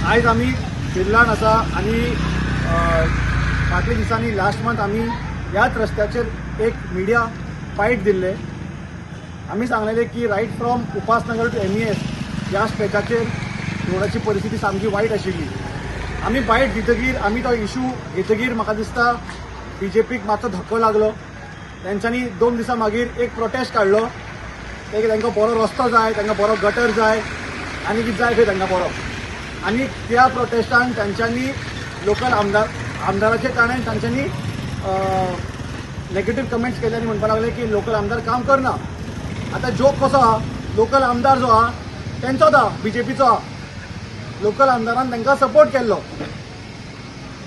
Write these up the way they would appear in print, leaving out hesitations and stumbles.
आज आम्ही फिरलान आसा आणि फाटल्या दिसांनी लास्ट मंथ आम्ही याच रस्त्याचेर एक मिडिया फायट दिल्ले. आम्ही सांगलेले की right from Upasnagar to MES या स्ट्रेचाचेर रोडाची परिस्थिती सामकी वाईट आशिल्ली. आम्ही फायट दितगीर आम्ही तो इशू घेतगीर म्हाका दिसता BJPक मातसो धक्को लागलो. तेंच्यांनी 2 दिसां मागीर एक प्रोटेस्ट काडलो. तांकां बरो रस्तो जाय, तांकां बरो गटर जाय आनी कितें जाय खंय तांकां बरो. आनी त्या प्रोटेस्टान तांच्यांनी लोकल आमदाराच्या कारणान तांच्यांनी नेगेटिव्ह कमेंट्स केले आनी म्हणपाक लागले की लोकल आमदार काम करना. आतां जोक कसो आहा, लोकल आमदार जो आहा तेंचोच आहा, BJPचो आहा. लोकल आमदारान तांकां सपोर्ट केल्लो.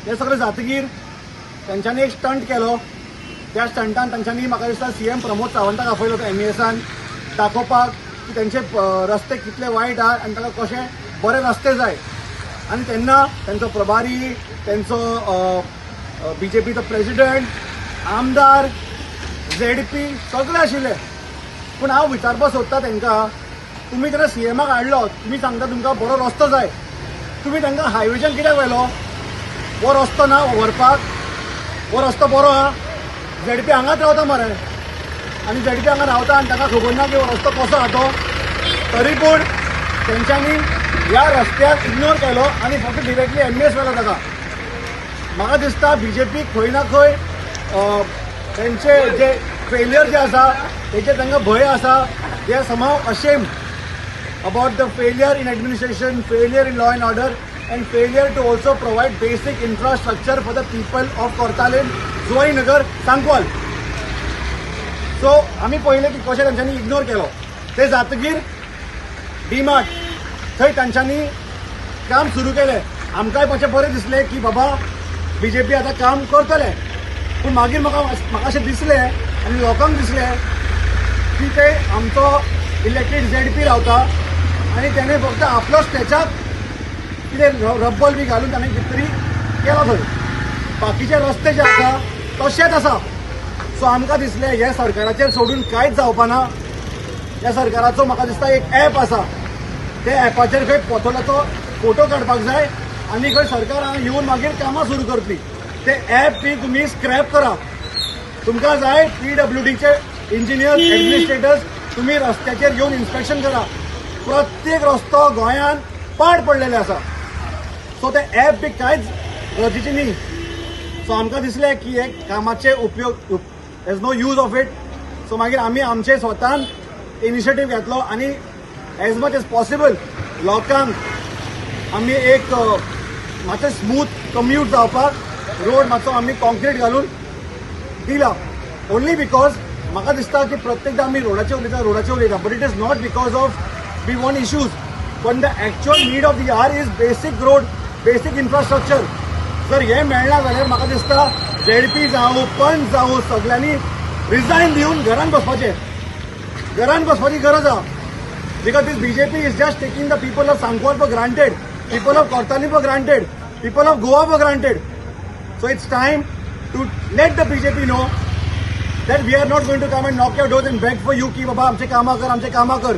हे सगळें जातकीर तेंच्यांनी एक स्टंट केलो. त्या स्टंटान तांच्यांनी म्हाका दिसता CM प्रमोद सावंताक आपयलो MESan दाखोवपाक की तेंचे रस्ते कितले वायट आहा आनी तांकां कशे बरे रस्ते जाय. आनी तेन्ना तेंचो प्रभारी, तेंचो BJPचो प्रेसिडेंट, आमदार, ZP सगळे आशिल्ले. पूण हांव विचारपाक सोदता तांकां, तुमी जेन्ना CMाक हाडलो, तुमी सांगता तुमकां बरो रस्तो जाय, तुमी तांकां हायवेच्यान कित्याक व्हेलो? हो रस्तो ना व्हरपाक? हो रस्तो बरो आहा? ZP हांगाच रावता मरे आनी ZP हांगा रावता आनी ताका खबर ना की हो रस्तो कसो आहा तो. तरी पूण तेंच्यांनी ह्या रस्त्याक इग्नोर केलो आनी फक्त डिरेक्टली MES व्हेलो ताका. म्हाका दिसता BJP खंय ना खंय तेंचे जे फेलियर जे आसा तेचे तांकां भंय आसा. They are somehow ashamed about the failure in administration, failure in law and order and failure to also provide basic infrastructure for the people of Cortalim, Nagar, Sankwal. So आम्ही पहिले की कशें तांच्यांनी इग्नोर केलो. ते जातकीर DMart थंय तांच्यांनी काम सुरू केलें. आमकांय मातशें बरें दिसलें की बाबा BJP आतां काम करतले. पूण मागीर म्हाका अशें दिसलें आनी लोकांक दिसलें की ते आमचो इलेक्टेड ZP रावता आनी तेणें फक्त आपलो स्टेचाक कितें रब्बल बी घालून ताणें कितें तरी केलो थंय. बाकीचे रस्ते जे आसा तशेंच आसा. सो आमकां दिसलें हे सरकाराचेर सोडून कांयच जावपाना. ह्या सरकाराचो म्हाका दिसता एक ॲप आसा. ते ॲपाचेर खंय पोथोलाचो फोटो काडपाक जाय आनी खंय सरकार हांगा येवन मागीर कामां सुरू करतली. ते ॲप बी तुमी स्क्रॅप करा. तुमकां जाय PWDचे इंजिनियर्स, एडमिनिस्ट्रेटर्स तुम्ही रस्त्याचेर येवन इन्स्पेक्शन करा. प्रत्येक रस्तो गोंयान पाड पडलेले आसा. सो ते ॲप बी कांयच गरजेचे न्ही. सो आमकां दिसलें की हे कामाचे उपयोग as no use of it. So मागीर आमी आमचे स्वतान इनिशिएटीव घेतलो आनी एज मच एज पॉसिबल लोकांक आमी एक मातशें स्मूथ कम्यूट जावपाक रोड मातसो आमी कॉन्क्रीट घालून दिला. ओन्ली बिकॉज म्हाका दिसता की प्रत्येकदां आमी रोडाचेर उलयता but it is not because of we want issues पण the actual need of the hour is basic road, basic infrastructure. जर हे मेळना जाल्यार म्हाका दिसता ZP जावं पंच जावं सगळ्यांनी रिजायन दिवन घरान बसपाचें. घरान बसपाची गरज आहा. Because this BJP is just taking the people of Sancoale for granted, people of Cortalim for granted, people of Goa for granted. So it's time to let the BJP know that we are not going to come and knock your doors and beg for you ki baba amche kama kar.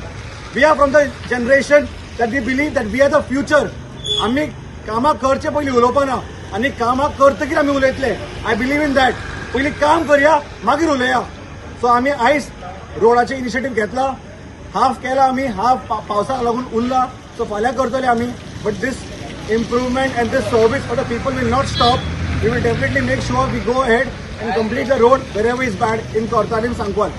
We are from the generation that we believe that we are the future. आम्ही कामा करचे पयली उलोवपाना आनी कामा करतकीर आमी उलयतले. I believe in that. पयली काम करया मागीर उलया. सो आमी आयज रोडाचे इनिशिएटीव घेतला. हाफ केला आमी, हाफ पावसाक लागून उरला. सो फाल्यां करतले आमी. But this improvement and this service for the people will not stop. We will definitely make sure we go ahead and complete the road wherever is bad in Cortalim, Sankwal.